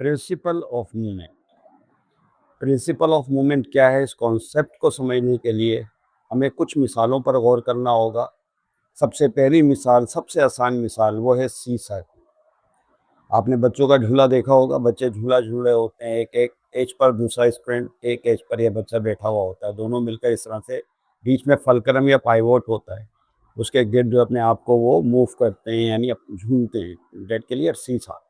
Principal of movement. Principal of movement क्या है, इस कॉन्सेप्ट को समझने के लिए हमें कुछ मिसालों पर गौर करना होगा। सबसे पहली मिसाल, सबसे आसान मिसाल, वो है सीसर। आपने बच्चों का झूला देखा होगा, बच्चे झूला झूल रहे होते हैं, एक एक एज पर दूसरा स्टूडेंट एक एज पर यह बच्चा बैठा हुआ होता है, दोनों मिलकर इस तरह से बीच में फलक्रम या पाइवोट होता है, उसके गिर्द जो अपने आप को वो मूव करते हैं, यानी झूलते हैं। डेट के लिए सीसा।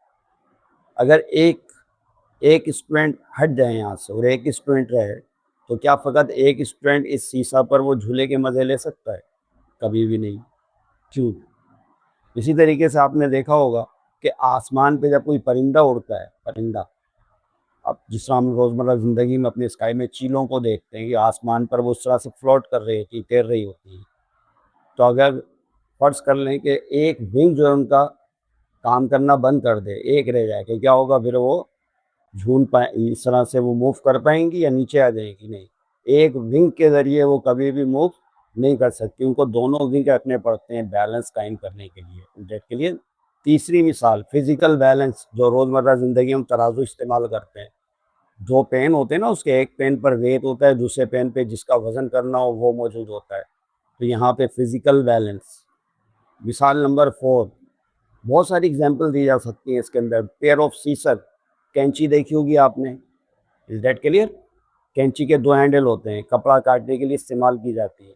अगर एक स्टूडेंट हट जाए यहाँ से और एक स्टूडेंट रहे, तो क्या फ़कत एक स्टूडेंट इस सीसा पर वो झूले के मज़े ले सकता है? कभी भी नहीं। क्यों? इसी तरीके से आपने देखा होगा कि आसमान पे जब कोई परिंदा उड़ता है, परिंदा, अब जिस तरह हम रोज़मर्रा ज़िंदगी में अपने स्काई में चीलों को देखते हैं कि आसमान पर वो उस तरह से फ्लोट कर रही होती, तैर रही होती हैं, तो अगर फ़र्ज़ कर लें कि एक विंग जो है उनका काम करना बंद कर दे, एक रह जाए, कि क्या होगा फिर? वो झूल पाए, इस तरह से वो मूव कर पाएंगी या नीचे आ जाएंगी? नहीं। एक विंग के ज़रिए वो कभी भी मूव नहीं कर सकती, उनको दोनों विंग रखने पड़ते हैं बैलेंस कायम करने के लिए, डेट के लिए। तीसरी मिसाल, फिजिकल बैलेंस, जो रोज़मर्रा ज़िंदगी में तराजू इस्तेमाल करते हैं। दो पेन होते हैं ना, उसके एक पेन पर वेट होता है, दूसरे पेन पे जिसका वज़न करना हो वो मौजूद होता है। तो यहाँ पे फिजिकल बैलेंस। मिसाल नंबर 4, बहुत सारी एग्जाम्पल दी जा सकती हैं इसके अंदर। पेयर ऑफ सीसर, कैंची देखी होगी आपने, इज दैट क्लियर? कैंची के दो हैंडल होते हैं, कपड़ा काटने के लिए इस्तेमाल की जाती है।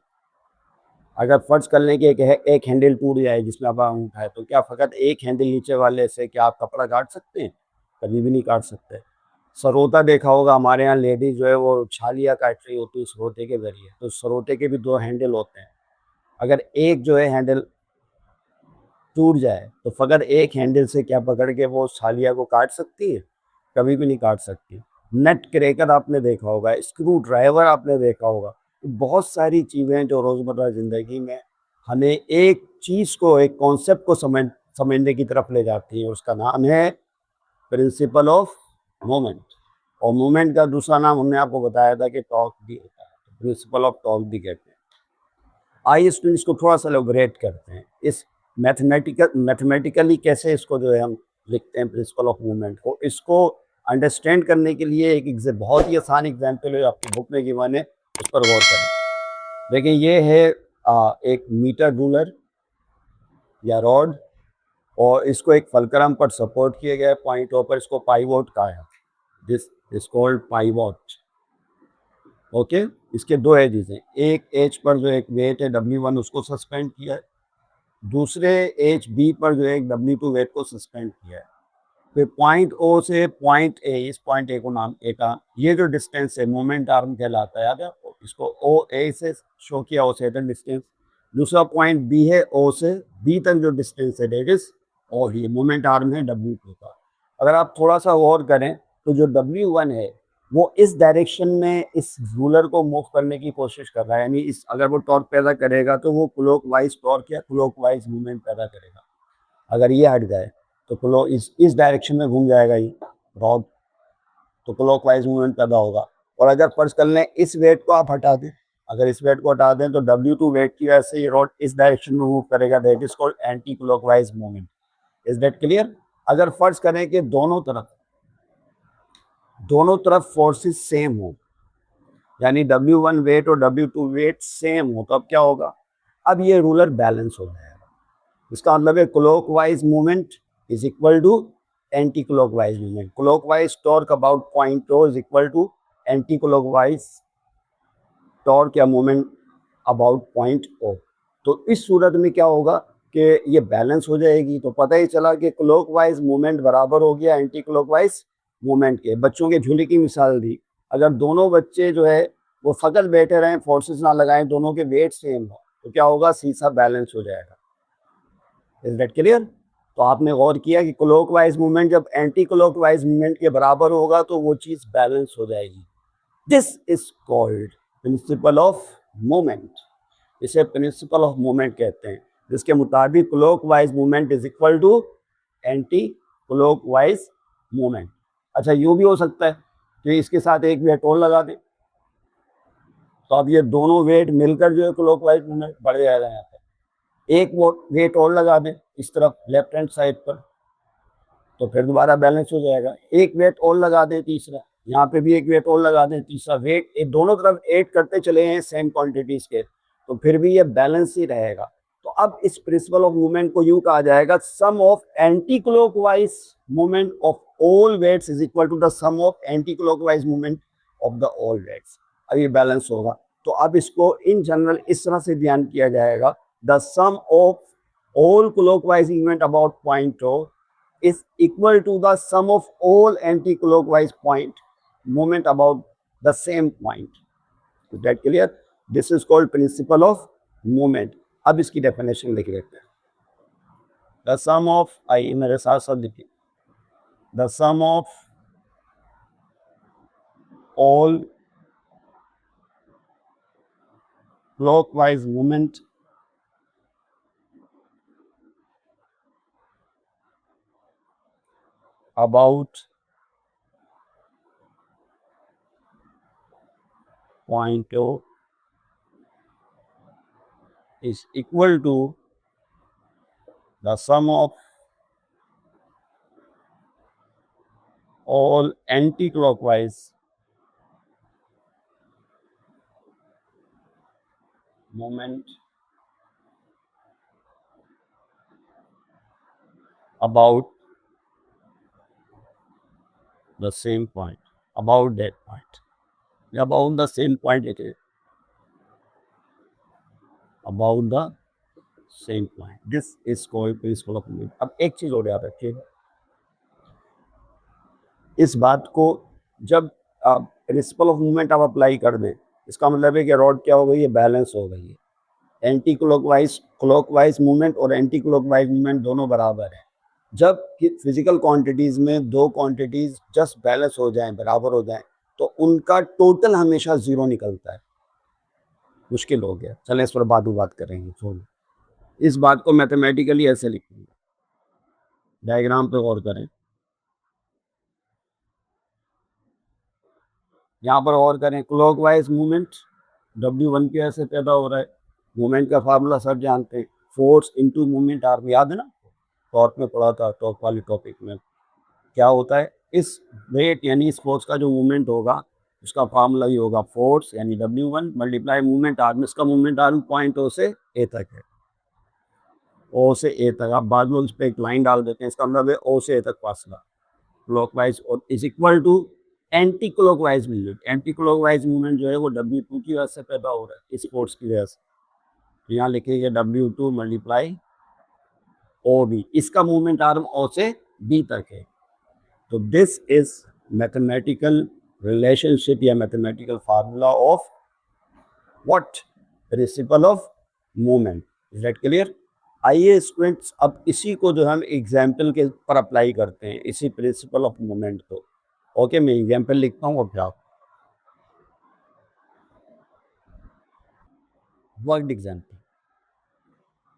अगर फर्ज कर लें कि एक हैंडल टूट जाए जिसमें आप अंगूठा है, तो क्या फ़कत एक हैंडल नीचे वाले से क्या आप कपड़ा काट सकते हैं? कभी भी नहीं काट सकते। सरोता देखा होगा, हमारे यहाँ लेडीज जो है वो छालियाँ काट रही होती है सरोते के ज़रिए, तो सरोते के भी दो हैंडल होते हैं। अगर एक जो है हैंडल टूट जाए, तो फ़कत एक हैंडल से क्या पकड़ के वो छालिया को काट सकती है? कभी भी नहीं काट सकती। नट क्रैकर आपने देखा होगा, स्क्रू ड्राइवर आपने देखा होगा। बहुत सारी चीज़ें जो रोज़मर्रा ज़िंदगी में हमें एक चीज़ को, एक कॉन्सेप्ट को समझने की तरफ ले जाती हैं, उसका नाम है प्रिंसिपल ऑफ मोमेंट। और मोमेंट का दूसरा नाम हमने आपको बताया था कि टॉर्क भी होता है, प्रिंसिपल ऑफ टॉर्क भी कहते हैं। आइए स्टूडेंट्स इसको थोड़ा सा एलोबरेट करते हैं। इस मैथमेटिकली कैसे इसको जो है हम लिखते हैं प्रिंसिपल ऑफ मूवमेंट को, इसको अंडरस्टैंड करने के लिए एक बहुत ही आसान एग्जांपल है आपकी बुक में गिवन है, उस पर गौर करें। देखिए ये है एक मीटर रूलर या रॉड, और इसको एक फलक्रम पर सपोर्ट किया गया है पॉइंटों पर, इसको पाइवोट कहा है। This is called pivot. Okay, इसके दो एजेस हैं, एक एज पर जो एक वेट है W1 उसको सस्पेंड किया है, दूसरे एज बी पर जो एक W2 वेट को सस्पेंड किया है। फिर पॉइंट ओ से पॉइंट ए, इस पॉइंट ए को नाम ए का, ये जो डिस्टेंस है मोमेंट आर्म कहलाता है, याद है आपको? इसको ओ ए से शो किया, ओ से डिस्टेंस। दूसरा पॉइंट बी है, ओ से बी तक जो डिस्टेंस है डेट इज ओ, ये मोमेंट आर्म है W2 का। अगर आप थोड़ा सा गौर करें तो जो W1 है वो इस डायरेक्शन में इस रूलर को मूव करने की कोशिश कर रहा है, यानी इस अगर वो टॉर्क पैदा करेगा तो वो क्लॉकवाइज टॉर्क या क्लॉकवाइज मूवमेंट पैदा करेगा। अगर ये हट जाए तो इस डायरेक्शन में घूम जाएगा ये रॉड, तो क्लॉकवाइज मूवमेंट पैदा होगा। और अगर फर्ज कर लें इस वेट को आप हटा दें, अगर इस वेट को हटा दें तो W2 वेट की वजह से ये रॉड इस डायरेक्शन में मूव करेगा, that is called anti clockwise movement. Is that clear? अगर फर्ज करें कि दोनों तरफ फोर्सेस सेम हो, यानी W1 वेट और W2 वेट सेम हो, तो अब क्या होगा? अब ये रूलर बैलेंस हो जाएगा। इसका मतलब है clockwise movement is equal to anti clockwise movement. Clockwise torque about point O is equal to anti clockwise torque या मूवमेंट अबाउट पॉइंट ओ। तो इस सूरत में क्या होगा कि ये बैलेंस हो जाएगी। तो पता ही चला कि क्लॉकवाइज मूवमेंट बराबर हो गया एंटी क्लॉकवाइज मूवमेंट के। बच्चों के झूले की मिसाल दी, अगर दोनों बच्चे जो है वो फकत बैठे रहें, फोर्सेस ना लगाएं, दोनों के वेट सेम हो, तो क्या होगा? सीसा बैलेंस हो जाएगा। Is that clear? तो आपने गौर किया कि क्लॉकवाइज मूवमेंट जब एंटी क्लॉकवाइज मूवमेंट के बराबर होगा तो वो चीज़ बैलेंस हो जाएगी। This is called principle of moment. इसे प्रिंसिपल ऑफ मोमेंट कहते हैं, जिसके मुताबिक clockwise movement is equal to anti clockwise movement. अच्छा, यूँ भी हो सकता है कि इसके साथ एक वेट और लगा दें, तो अब ये दोनों वेट मिलकर जो है क्लॉकवाइज मूवमेंट बढ़ जाएगा। यहाँ पे एक वो वेट और लगा दें इस तरफ लेफ्ट हैंड साइड पर, तो फिर दोबारा बैलेंस हो जाएगा। एक वेट और लगा दें तीसरा, यहाँ पे भी एक वेट और लगा दें तीसरा, वेट ये दोनों तरफ ऐड करते चले हैं सेम क्वांटिटीज के, तो फिर भी ये बैलेंस ही रहेगा। तो अब इस प्रिंसिपल ऑफ मूवमेंट को यूं कहा जाएगा, sum of anti clockwise movement of all weights is equal to the sum of anti clockwise movement of the all weights. अब ये बैलेंस होगा। तो अब इसको इन जनरल इस तरह से ध्यान किया जाएगा, the sum of all clockwise movement about point O is equal to the sum of all anti-clockwise point movement about the same point. Is that clear? This is called principle of movement. अब इसकी definition लिख लेते हैं। The sum of, आइए मेरे साथ साथ लिखिए, the sum of all clockwise movement about point O is equal to the sum of all anti-clockwise movement about the same point, about that point, about the same point it is, about the same point. This is called principle of movement. अब एक चीज और याद रखिएगा, इस बात को जब प्रिंसिपल ऑफ मूवमेंट आप अप्लाई कर दें, इसका मतलब है कि रॉड क्या हो गई है, बैलेंस हो गई है। एंटी क्लॉकवाइज मूवमेंट और एंटी क्लॉकवाइज मूवमेंट दोनों बराबर है। जब फिजिकल क्वांटिटीज में दो क्वांटिटीज जस्ट बैलेंस हो जाएं, बराबर हो जाएं, तो उनका टोटल हमेशा जीरो निकलता है। मुश्किल हो गया, चलें इस पर बात करेंगे। छोड़ो, इस बात को मैथमेटिकली ऐसे लिखेंगे, डायग्राम पे गौर करें। यहाँ पर गौर करें, क्लॉकवाइज मूवमेंट W1 की वजह से पैदा हो रहा है। मूवमेंट का फार्मूला सब जानते हैं, फोर्स इनटू मूवमेंट आर्म, याद है ना, टॉर्क में पढ़ा था, टॉर्क वाली टॉपिक में। क्या होता है, इस वेट यानी इस फोर्स का जो मूवमेंट होगा उसका फार्मूला ही होगा फोर्स यानी W1 मल्टीप्लाई मूवमेंट आर्म। इसका मूवमेंट आर्म पॉइंट O से A तक है, O से A तक। आप बाद में उस पर एक लाइन डाल देते हैं, इसका मतलब है O से A तक फासला क्लॉकवाइज, और is equal to anti clockwise movement. Anti clockwise movement जो है वो W2 की वजह से पैदा हो रहा है, इस फोर्स की वजह से। यहाँ लिखेंगे W2 मल्टीप्लाई OB, इसका मूवमेंट आर्म O से B तक है। तो दिस इज मैथमेटिकल रिलेशनशिप या mathematical formula of what, principal of movement. Is that clear? आइए स्टूडेंट्स, अब इसी को जो हम एग्जाम्पल के पर अप्लाई करते हैं, इसी प्रिंसिपल ऑफ मूवमेंट को। ओके, मैं एग्जाम्पल लिखता हूँ, अब आप word example,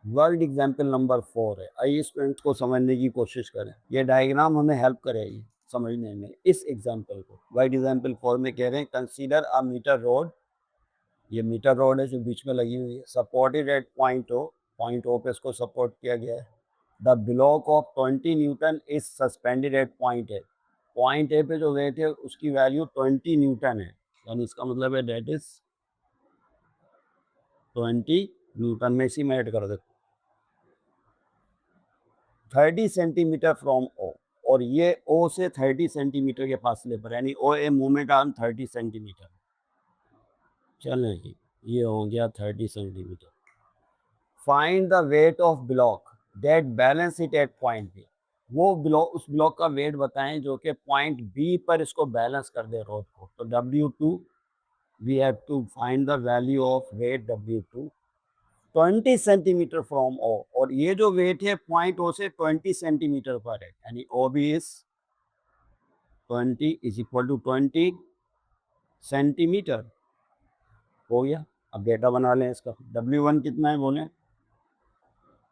word example number 4 है। आइए स्टूडेंट्स को समझने की कोशिश करें, ये डायग्राम हमें हेल्प करेगी समझने में इस एग्जाम्पल को। वर्ड एग्जाम्पल 4 में कह रहे हैं, कंसीडर अ मीटर रोड, ये मीटर रोड है जो बीच में लगी हुई है, supported at point O, point O पे इसको सपोर्ट किया गया है। The block of 20 newton is suspended at point A, point A पे जो वेट है उसकी वैल्यू 20 न्यूटन है, यानी इसका मतलब है डेट इज 20 न्यूटन में, इसी में ऐड कर देते 30 सेंटीमीटर फ्रॉम O, और ये O से 30 सेंटीमीटर के फासले पर, यानी O a movement arm 30 centimetre. चलें जी, ये हो गया 30 centimetre. Find the weight of block that balance it at point B, वो ब्लॉक, उस ब्लॉक का वेट बताएं जो कि पॉइंट B पर इसको बैलेंस कर दे रोड को। तो W2 we have to find the value of weight W2 20 centimetre from O, और ये जो वेट है पॉइंट O से 20 सेंटीमीटर पर है, यानी OB is 20 is equal to 20 centimetre. हो गया। अब डेटा बना लें इसका। W1 कितना है बोलें,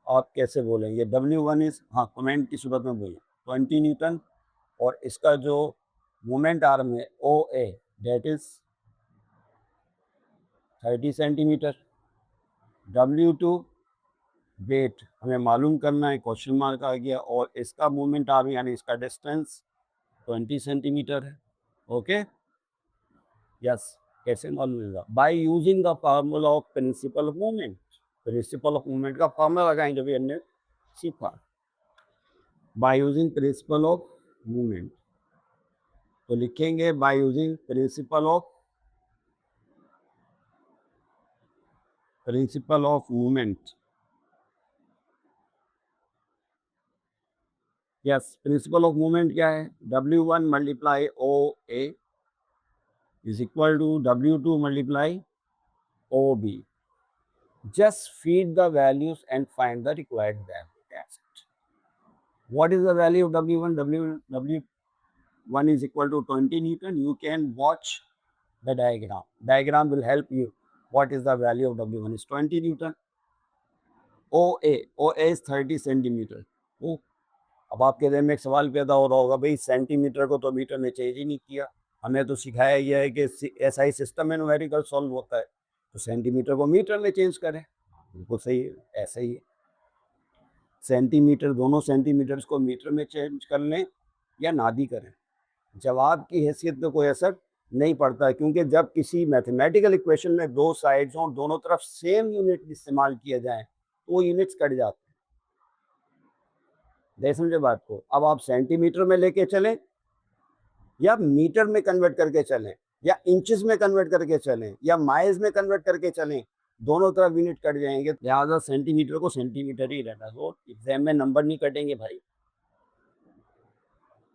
आप कैसे बोलेंगे? W1 इज, हाँ कमेंट की सूरत में बोलिए, 20 न्यूटन, और इसका जो मोमेंट आर्म है OA that is 30 centimetre. W2 weight हमें मालूम करना है, क्वेश्चन मार्क आ गया, और इसका मूवमेंट आर्म यानी इसका डिस्टेंस 20 सेंटीमीटर है। Okay, yes. कैसे मालूम होगा? By using the formula of principal of movement. Principal of movement का फार्मूला लगाएंगे, जो भी हमने सीखा, by using principle of movement. तो लिखेंगे by using principle of movement. Yes, principal of movement क्या है? W1 multiply OA is equal to W2 multiply OB. Just feed the values and find the required value. That's it. What is the value of W1? W1 is equal to 20 Newton. You can watch the diagram. Diagram will help you. What is the value of W1? Is 20 Newton. OA is 30 centimetre. ओ, अब आपके दिल में एक सवाल पैदा हो रहा होगा, भाई सेंटीमीटर को तो मीटर में चेंज ही नहीं किया, हमें तो सिखाया गया है कि SI सिस्टम में न्यूमेरिकल सॉल्व होता है, तो सेंटीमीटर को मीटर में चेंज करें। बिल्कुल सही है, ऐसा ही है। सेंटीमीटर, दोनों सेंटीमीटर्स को मीटर में चेंज कर लें या ना भी करें, जवाब की हैसियत में कोई असर नहीं पड़ता, क्योंकि जब किसी मैथमेटिकल इक्वेशन में दो साइड्स हों, दोनों तरफ सेम यूनिट इस्तेमाल किया जाए, तो वो यूनिट्स कट जाते हैं। देख समझे बात को? अब आप सेंटीमीटर में लेके चलें या मीटर में कन्वर्ट करके चलें, या इंचेस में कन्वर्ट करके चलें, या माइल्स में कन्वर्ट करके चलें, दोनों तरफ यूनिट कट जाएंगे। लिहाजा सेंटीमीटर को सेंटीमीटर ही रहना। तो एग्जाम में नंबर नहीं कटेंगे भाई,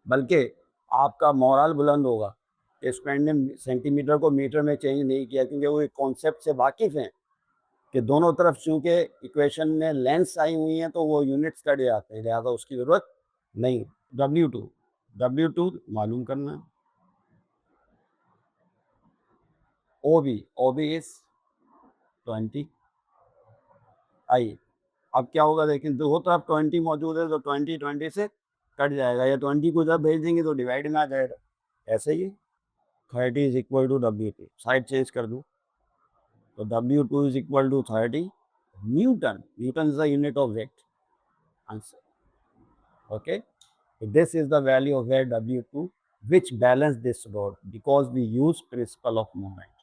बल्कि आपका मोरल बुलंद होगा। स्टूडेंट ने सेंटीमीटर को मीटर में चेंज नहीं किया, क्योंकि वो एक कॉन्सेप्ट से वाकिफ़ हैं कि दोनों तरफ चूँकि इक्वेशन में लेंस आई हुई हैं, तो वो यूनिट्स कट जाते हैं, लिहाजा उसकी ज़रूरत नहीं। W2 मालूम करना है। OB is 20। आई अब क्या होगा, लेकिन दो तरफ 20 मौजूद है, तो 20 से कट जाएगा, या 20 को जब भेज देंगे तो डिवाइड में आ जाएगा। ऐसे ही 30 is equal to W2, side change कर दूँ तो W2 is equal to 30 newton. Newton is the unit of weight. Answer. Okay, this is the value of where W2 which balance this load, because we use principle of moment.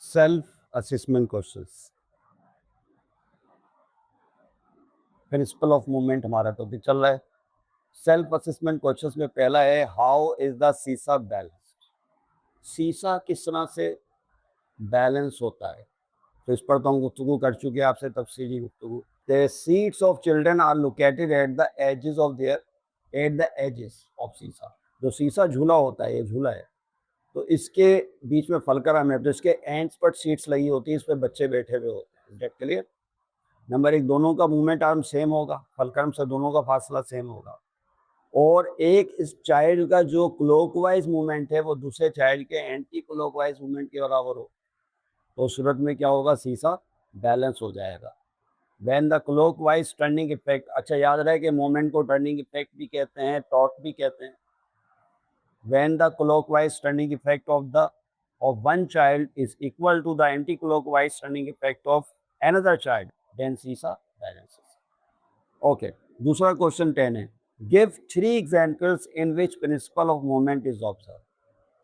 Self assessment questions. Principal of movement हमारा topic चल रहा है। Self assessment questions में पहला है, how is the सीसा balanced. सीसा किस तरह से बैलेंस होता है, तो इस पर तो हम गुफ्तगू कर चुके हैं आपसे, तफसीली गुफ्तगू। The seats of children are located at the edges of सीसा। जो सीसा झूला होता है, ये झूला है, तो इसके बीच में फलक्रम है, तो इसके एंड्स पर सीट्स लगी होती है, इस पर बच्चे बैठे हुए होते हैं। Date clear? नंबर एक, दोनों का मूवमेंट आर्म सेम होगा, फलक्रम से दोनों का फासला सेम होगा, और एक इस चाइल्ड का जो क्लॉकवाइज मूवमेंट है वो दूसरे चाइल्ड के एंटी क्लॉकवाइज मूवमेंट के बराबर हो, तो उस सूरत में क्या होगा, सीसा बैलेंस हो जाएगा। When the clockwise turning effect, अच्छा याद रहे कि मोमेंट को टर्निंग इफेक्ट भी कहते हैं, टॉर्क भी कहते हैं। When the clockwise turning effect of one child is equal to the anti-clockwise turning effect of another child, then सीसा balances. Okay, दूसरा क्वेश्चन 10 है, give 3 examples in which principle of movement is observed.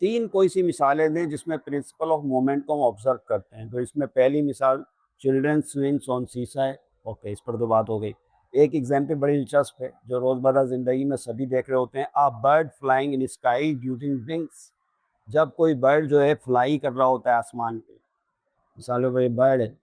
3 कोई सी मिसालें दें जिसमें principal of movement को हम observe करते हैं। तो इसमें पहली मिसाल चिल्ड्रन स्विंग्स ऑन सीसा है। ओके, इस पर तो बात हो गई। एक एग्जाम्पल बड़ी दिलचस्प है, जो रोज़मर्रा ज़िंदगी में सभी देख रहे होते हैं, a bird flying in sky using wings. जब कोई बर्ड जो है फ्लाई कर रहा होता है आसमान पे, मिसाल भाई बर्ड है,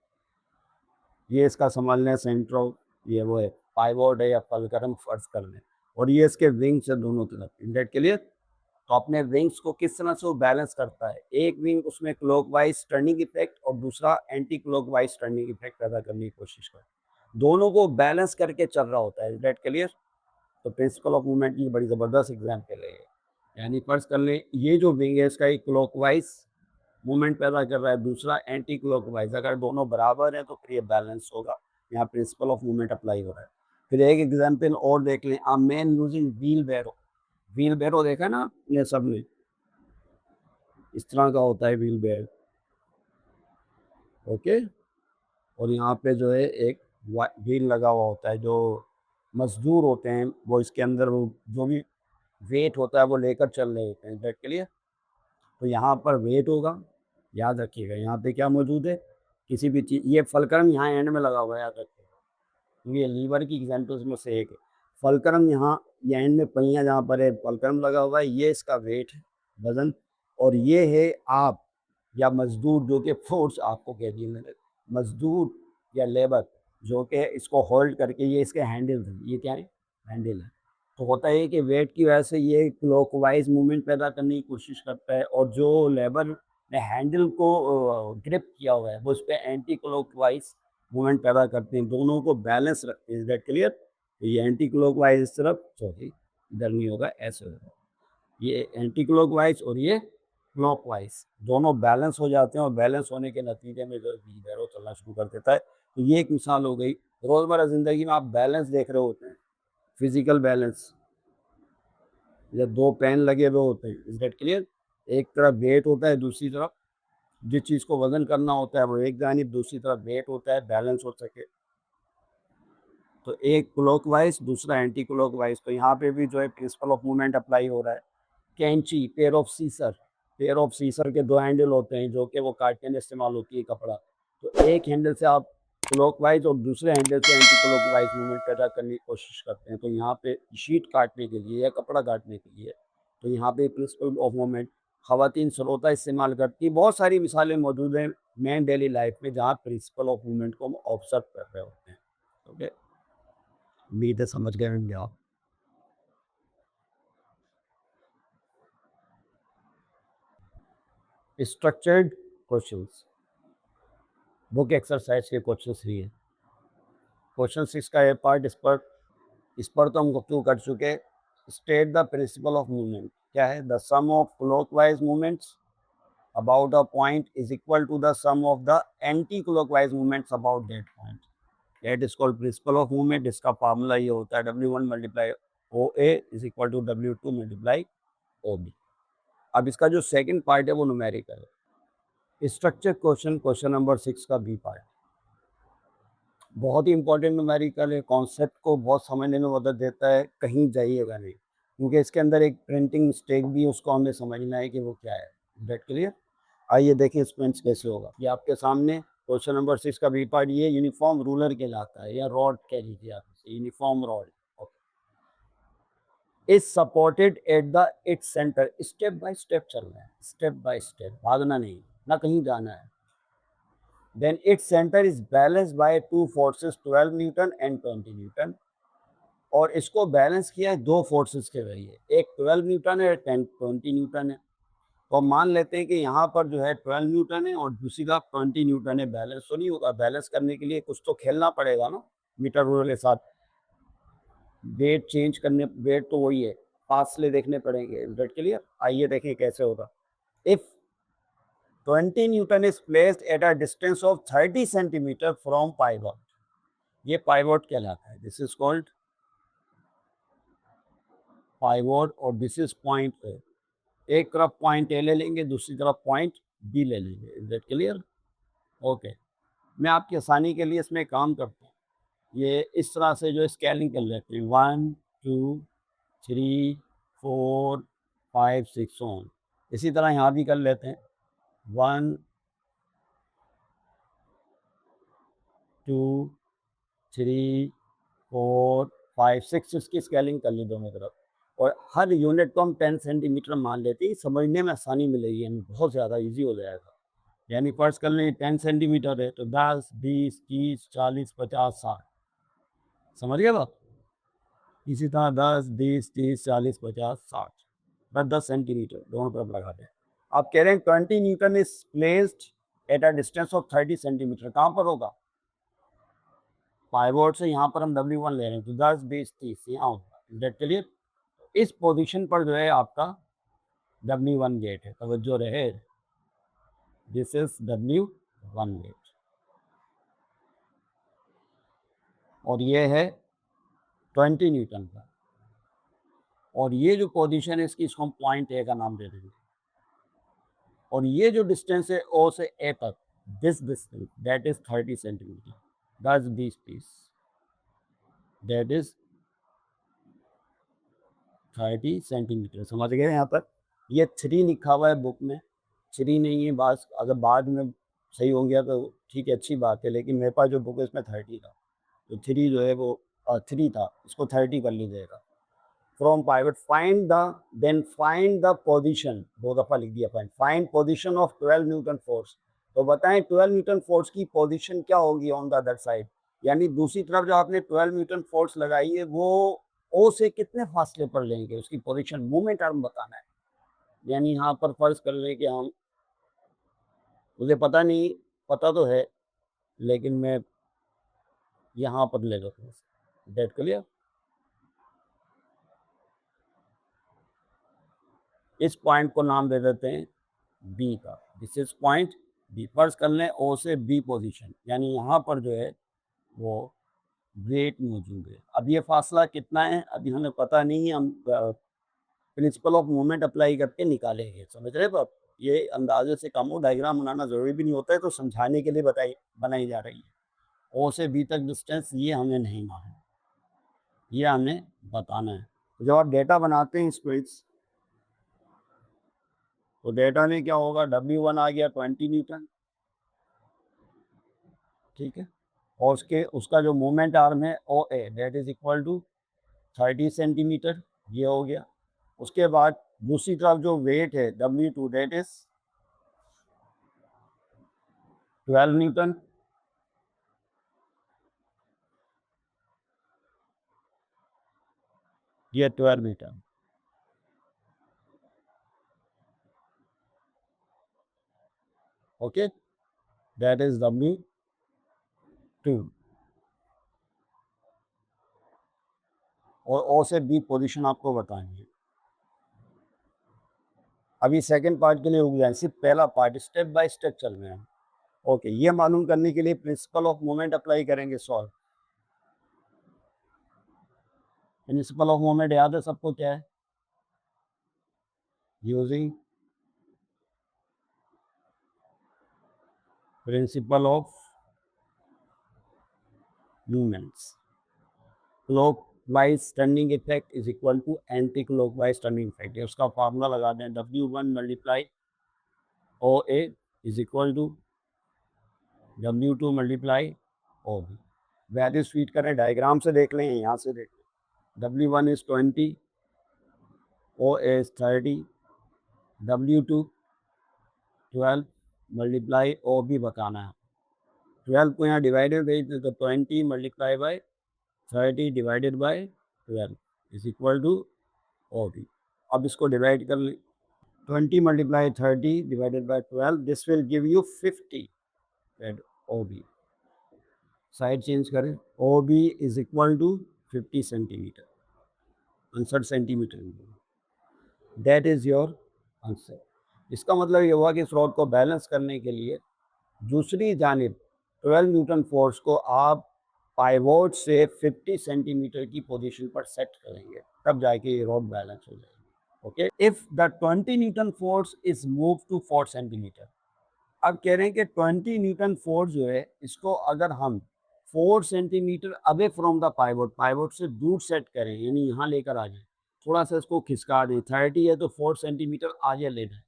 ये इसका समझ लें सेंट्रो, ये वो है पाइवोट है या फलक्रम फर्ज कर लें, और ये इसके विंग्स है दोनों तरफ। इंडेट के लिए तो अपने विंग्स को किस तरह से वो बैलेंस करता है, एक विंग उसमें क्लॉकवाइज टर्निंग इफेक्ट और दूसरा एंटी क्लॉकवाइज टर्निंग इफेक्ट पैदा करने की कोशिश करता है, दोनों को बैलेंस करके चल रहा होता है। That clear? तो प्रिंसिपल ऑफ मूवमेंट की बड़ी ज़बरदस्त एग्जाम्पल है। यानी फर्ज कर लें, ये जो विंग है इसका एक क्लॉकवाइज मूवमेंट पैदा कर रहा है, दूसरा एंटी क्लॉकवाइज, अगर दोनों बराबर हैं तो फिर ये बैलेंस होगा, यहाँ प्रिंसिपल ऑफ मूवमेंट अप्लाई हो रहा है। फिर एक एग्जाम्पल और देख लें, a man using wheelbarrow. Wheelbarrow देखा ना आपने सबने, इस तरह का होता है व्हील बैरो। ओके, और यहाँ पे जो है एक व्हील लगा हुआ होता है, जो मजदूर होते हैं वो इसके अंदर वो जो भी वेट होता है वो लेकर चल रहे होते हैं बैठ के लिए। तो यहाँ पर वेट होगा, याद रखिएगा यहाँ पे क्या मौजूद है, किसी भी चीज़, ये फलक्रम यहाँ एंड में लगा हुआ है, याद रखिएगा, क्योंकि ये लीवर की एग्जाम्पल्स में से एक है। फलक्रम यहाँ, ये एंड में पहिया जहाँ पर है फलक्रम लगा हुआ है, ये इसका वेट है, वजन। और ये है आप या मजदूर, जो कि फोर्स आपको कह दिए मैंने, मजदूर या लेबर जो कि इसको होल्ड करके, ये इसके हैंडल है, ये क्या है, हैंडल है। तो होता है कि वेट की वजह से ये क्लॉकवाइज मूवमेंट पैदा करने की कोशिश करता है, और जो लेबर ने हैंडल को ग्रिप किया हुआ है वो उस पर एंटी क्लॉकवाइज मूवमेंट पैदा करते हैं, दोनों को बैलेंस रखते हैं। Is that clear? ये एंटी क्लॉकवाइज इस तरफ, सॉरी इधर नहीं होगा, ऐसे होगा, ये एंटी क्लॉकवाइज और ये क्लॉकवाइज, दोनों बैलेंस हो जाते हैं, और बैलेंस होने के नतीजे में जो व्हील चलना शुरू कर देता है। तो ये एक मिसाल हो गई। रोज़मर्रा ज़िंदगी में आप बैलेंस देख रहे होते हैं, फिजिकल बैलेंस, जब दो पेन लगे हुए होते हैं, इज दैट क्लियर? एक तरफ वेट होता है, दूसरी तरफ जिस चीज़ को वजन करना होता है वो एक जानिब, दूसरी तरफ वेट होता है, बैलेंस हो सके। तो एक क्लॉकवाइज, दूसरा एंटी क्लॉकवाइज। तो यहाँ पे भी जो है प्रिंसिपल ऑफ मूवमेंट अप्लाई हो रहा है। कैंची, पेयर ऑफ सीसर, पेयर ऑफ सीसर के दो हैंडल होते हैं जो कि वो काटने में इस्तेमाल होती है कपड़ा। तो एक हैंडल से आप क्लॉकवाइज और दूसरे हैंडल से एंटी क्लॉकवाइज मूवमेंट पैदा करने की कोशिश करते हैं। तो यहाँ पे शीट काटने के लिए या कपड़ा काटने के लिए, तो यहाँ पे प्रिंसिपल ऑफ मूवमेंट ख़वातीन सरोता इस्तेमाल करती है। बहुत सारी मिसालें मौजूद हैं मैन डेली लाइफ में जहाँ प्रिंसिपल ऑफ मूवमेंट को हम ऑब्जर्व कर रहे होते हैं। ओके, उम्मीद है समझ गए होंगे आप। स्ट्रक्चर्ड क्वेश्चंस, बुक एक्सरसाइज के क्वेश्चन 3 है। क्वेश्चन 6 का ये पार्ट, इस पर तो हम गुफ्तगू कर चुके। State the principle of movement, क्या है? The sum of clockwise movements about a point is equal to the sum of the anti clockwise movements about that point. That is called principle of movement. इसका formula ये होता है W1 multiply OA is equal to W2 multiply OB। अब इसका जो second part है वो numerical है। स्ट्रक्चर क्वेश्चन, क्वेश्चन नंबर 6 का बी पार्ट बहुत ही इंपॉर्टेंट न्यूमेरिकल है, कॉन्सेप्ट को बहुत समझने में मदद देता है, कहीं जाइएगा नहीं, क्योंकि इसके अंदर एक प्रिंटिंग मिस्टेक भी है, उसको हमें समझना है कि वो क्या है। That clear? आइए देखें स्पेंस कैसे होगा। ये आपके सामने क्वेश्चन नंबर 6 का बी पार्ट, ये यूनिफॉर्म रूलर कहलाता है, या रॉड कह लीजिए आप इसे, uniform rod is supported at the its centre. Step by step चल रहा है, स्टेप बाय स्टेप, भागना नहीं, ना कहीं जाना है। then its center is balanced by two forces 12 Newton and 20 Newton. और इसको बैलेंस किया है दो फोर्सेस के जरिए, एक 12 न्यूटन है, 20 न्यूटन है। तो हम मान लेते हैं कि यहाँ पर जो है 12 न्यूटन है और दूसरी तरफ 20 न्यूटन है। बैलेंस तो नहीं होगा, बैलेंस करने के लिए कुछ तो खेलना पड़ेगा ना मीटर रूलर के साथ, वेट चेंज करने, वेट तो वही है, फासले देखने पड़ेंगे। वेट के लिए आइए देखें कैसे होगा। If 20 newton is placed at a distance of 30 centimetre from pivot, ये पाइवट कहलाता है, दिस इज कॉल्ड पाइवट, और दिस इज पॉइंट ए। एक तरफ पॉइंट ए ले लेंगे, दूसरी तरफ पॉइंट बी ले लेंगे। Is that clear? ओके, मैं आपकी आसानी के लिए इसमें काम करता हूँ। ये इस तरह से जो स्केलिंग कर लेते हैं, 1 2 3 4 5 6 ऑन। इसी तरह यहाँ भी कर लेते हैं, 1 2 3 4 5 6, इसकी स्केलिंग कर ली दोनों तरफ। और हर यूनिट को हम 10 सेंटीमीटर मान लेते हैं, समझने में आसानी मिलेगी, हमें बहुत ज़्यादा इजी हो जाएगा। यानी फर्ज कर लें 10 सेंटीमीटर है तो 10 20 30 40 50 60, समझ गए बात? इसी तरह 10 20 30 40 50 60, बस 10 सेंटीमीटर दोनों तरफ लगा दें। आप कह रहे हैं 20 newton is placed at a distance of 30 centimetre, कहाँ पर होगा? पाइवोट से यहाँ पर हम W1 ले रहे हैं, तो 10 20 30 यहाँ होगा। That clear? इस पोजीशन पर जो है आपका W1 गेट है, तवज्जो रहे, दिस इज W1 गेट, और ये है 20 न्यूटन का। और ये जो पोजीशन है इसकी इसको हम पॉइंट ए का नाम दे देंगे, और ये जो डिस्टेंस है ओ से ए तक, this distance that is 30 centimetre, that's this piece, that is 30 centimetre. समझ गए यहाँ पर? ये 3 लिखा हुआ है बुक में, 3 नहीं है, बात अगर बाद में सही हो गया तो ठीक है, अच्छी बात है, लेकिन मेरे पास जो बुक है इसमें 30 था, तो 3 जो है वो 3 था, इसको 30 कर लीजिएगा। From pivot find the, then find the position, 2 दफ़ा लिख दिया find position of 12 newton force. तो बताएं 12 न्यूटन फोर्स की पोजीशन क्या होगी ऑन द अदर साइड, यानी दूसरी तरफ जो आपने 12 न्यूटन फोर्स लगाई है वो ओ से कितने फासले पर लेंगे, उसकी पोजीशन, मूवमेंट आर्म बताना है। यानी यहाँ पर फर्ज कर लें कि हम, मुझे पता नहीं, पता तो है लेकिन मैं यहाँ पर ले लो, डेट क्लियर। इस पॉइंट को नाम दे देते हैं बी का, दिस इज पॉइंट बी। फर्ज कर लें ओ से बी पोजीशन, यानी यहाँ पर जो है वो वेट मौजूद है। अब ये फासला कितना है अभी हमें पता नहीं है, हम प्रिंसिपल ऑफ मूवमेंट अप्लाई करके निकालेंगे। समझ रहे हो आप? ये अंदाजे से कम हो, डायग्राम बनाना ज़रूरी भी नहीं होता है, तो समझाने के लिए बनाई जा रही है। ओ से बी तक डिस्टेंस ये हमें नहीं मालूम है, ये हमें बताना है। तो जब आप डेटा बनाते हैं स्क्विड्स, तो डेटा में क्या होगा, W1 आ गया 20 न्यूटन, ठीक है, और उसका जो मोमेंट आर्म है O A that is equal to 30 centimetre, ये हो गया। उसके बाद दूसरी तरफ जो वेट है W2 दैट इज 12 न्यूटन, ये 12 metre, okay, that is W2। और ओ से बी पोजीशन आपको बताएंगे। अभी सेकंड पार्ट के लिए रुक जाए, सिर्फ पहला पार्ट स्टेप बाय स्टेप चल रहे हैं। ओके, ये मालूम करने के लिए प्रिंसिपल ऑफ मोमेंट अप्लाई करेंगे। सॉल्व, प्रिंसिपल ऑफ मोमेंट याद है सबको, क्या है? Using principle of movements, clockwise turning effect is equal to anti clockwise turning effect. उसका फार्मूला लगा दें, W1 multiply O A is equal to W2 multiply O B. Value स्वीट करें, डायग्राम से देख लें, यहाँ से देख लें। W1 is 20, O A is 30, W2 12 multiply O B बताना है। 12 को यहाँ डिवाइडेड भेज दें, तो 20 multiply by 30 divided by 12 is equal to O B. अब इसको डिवाइड कर लें, 20 multiply 30 divided by 12, this will give you 50 at O B. Side change करें, O B is equal to 50 centimetre, 59 centimetre, that is your answer. इसका मतलब ये हुआ कि इस रॉड को बैलेंस करने के लिए दूसरी जानिब 12 न्यूटन फोर्स को आप पाइवोट से 50 सेंटीमीटर की पोजीशन पर सेट करेंगे, तब जाके ये रॉड बैलेंस हो जाएगी। Okay, if the 20 newton force is move to 4 centimetre. अब कह रहे हैं कि 20 न्यूटन फोर्स जो है इसको अगर हम 4 centimetre away from the pivot, pivot से दूर सेट करें, यानी यहाँ लेकर आ जाए, थोड़ा सा इसको खिसका दें, 30 है तो 4 सेंटीमीटर आगे ले जाएं,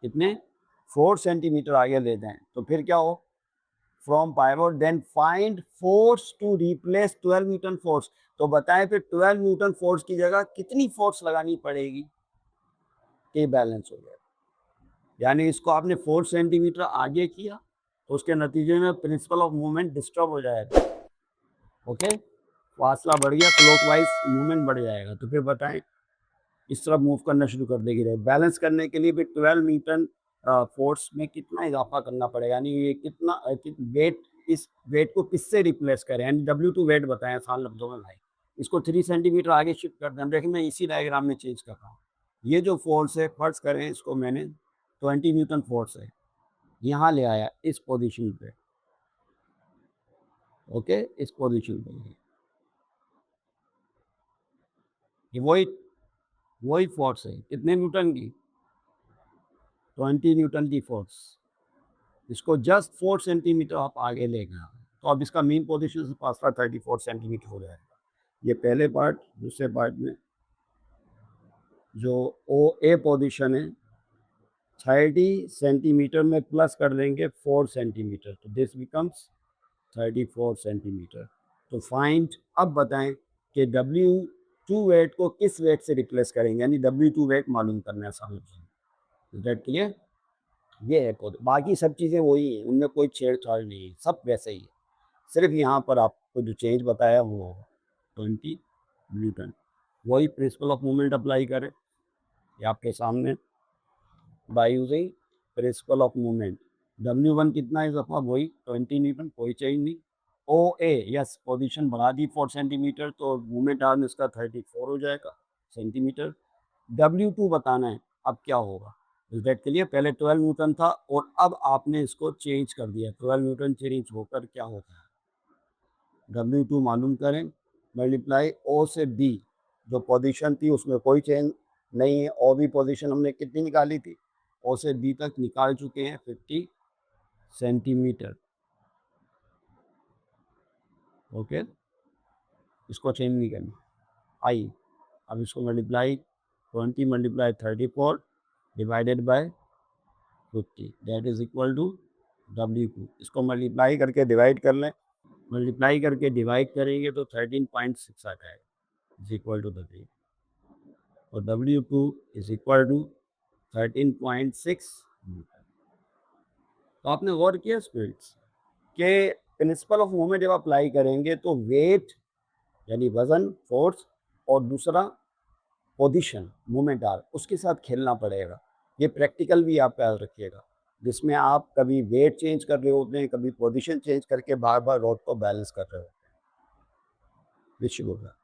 कितने, 4 सेंटीमीटर आगे ले जाएं, तो फिर क्या हो, from pivot then find force to replace 12 newton force. तो बताएं फिर 12 न्यूटन फोर्स की जगह कितनी फोर्स लगानी पड़ेगी कि बैलेंस हो जाए। यानी इसको आपने 4 सेंटीमीटर आगे किया तो उसके नतीजे में प्रिंसिपल ऑफ मूवमेंट डिस्टर्ब हो जाएगा। ओके, फासला बढ़ गया, क्लॉकवाइज मूवमेंट बढ़ जाएगा, तो फिर बताएं इस तरफ मूव करना शुरू कर देगी। रहे बैलेंस करने के लिए भी 12 न्यूटन फोर्स में कितना इजाफा करना पड़ेगा, यानी ये कितना वेट, इस वेट को किससे रिप्लेस करें, यानी W2 वेट बताएं आसान लफ्जों में भाई। इसको 3 सेंटीमीटर आगे शिफ्ट कर दें। देखिए मैं इसी डायग्राम में चेंज कर रहा हूँ। ये जो फोर्स है फर्ज करें इसको मैंने 20 न्यूटन फोर्स है, यहाँ ले आया इस पोजीशन पे, ओके, इस पोजीशन पे। ये वही वही फोर्स है, कितने न्यूटन की? 20 न्यूटन की फोर्स। इसको जस्ट 4 सेंटीमीटर आप आगे ले गए, तो अब इसका मीन पोजीशन से फासला 34 सेंटीमीटर हो जाएगा। ये पहले पार्ट। दूसरे पार्ट में जो ओ ए पोजीशन है 30 सेंटीमीटर में प्लस कर देंगे 4 सेंटीमीटर, तो दिस बिकम्स 34 सेंटीमीटर। तो फाइंड, अब बताएं कि W2 वेट को किस वेट से रिप्लेस करेंगे, यानी W2 वेट मालूम करना है सामने। Is that clear? ये है कोड, बाकी सब चीज़ें वही हैं, उनमें कोई छेड़छाड़ नहीं है, सब वैसे ही है। सिर्फ यहाँ पर आपको जो चेंज बताया वो होगा 20 न्यूटन। वही प्रिंसिपल ऑफ मूवमेंट अप्लाई करें, ये आपके सामने। By using principle of movement, W1 कितना है दफ़ा, वही 20 न्यूटन, कोई चेंज नहीं। ओ ए, यस, पोजीशन बढ़ा दी 4 सेंटीमीटर, तो मूवमेंट आर्म इसका 34 हो जाएगा सेंटीमीटर। W2 बताना है, अब क्या होगा, इस दैट के लिए पहले 12 न्यूटन था और अब आपने इसको चेंज कर दिया, 12 न्यूटन चेंज होकर क्या होता है, W2 मालूम करें, मल्टीप्लाई O से B, जो पोजीशन थी उसमें कोई चेंज नहीं है। O भी पोजीशन हमने कितनी निकाली थी, O से B तक निकाल चुके हैं 50 सेंटीमीटर। ओके, इसको चेंज नहीं करना। आई, अब इसको multiply 20 multiply 34 divided by 50, that is equal to W2। इसको मल्टीप्लाई करके डिवाइड कर लें, मल्टीप्लाई करके डिवाइड करेंगे तो 13.6 आ जाएगा, इज इक्वल टू 3, और W2 is equal to 13.6 Newton. तो आपने गौर किया स्टूडेंट्स के प्रिंसिपल ऑफ मूवमेंट जब अप्लाई करेंगे तो वेट यानी वजन, फोर्स, और दूसरा पोजीशन मूवमेंट आर, उसके साथ खेलना पड़ेगा। ये प्रैक्टिकल भी आप याद रखिएगा, जिसमें आप कभी वेट चेंज कर रहे होते हैं, कभी पोजीशन चेंज करके बार बार रोड को बैलेंस कर रहे होते हैं। Wish you good luck.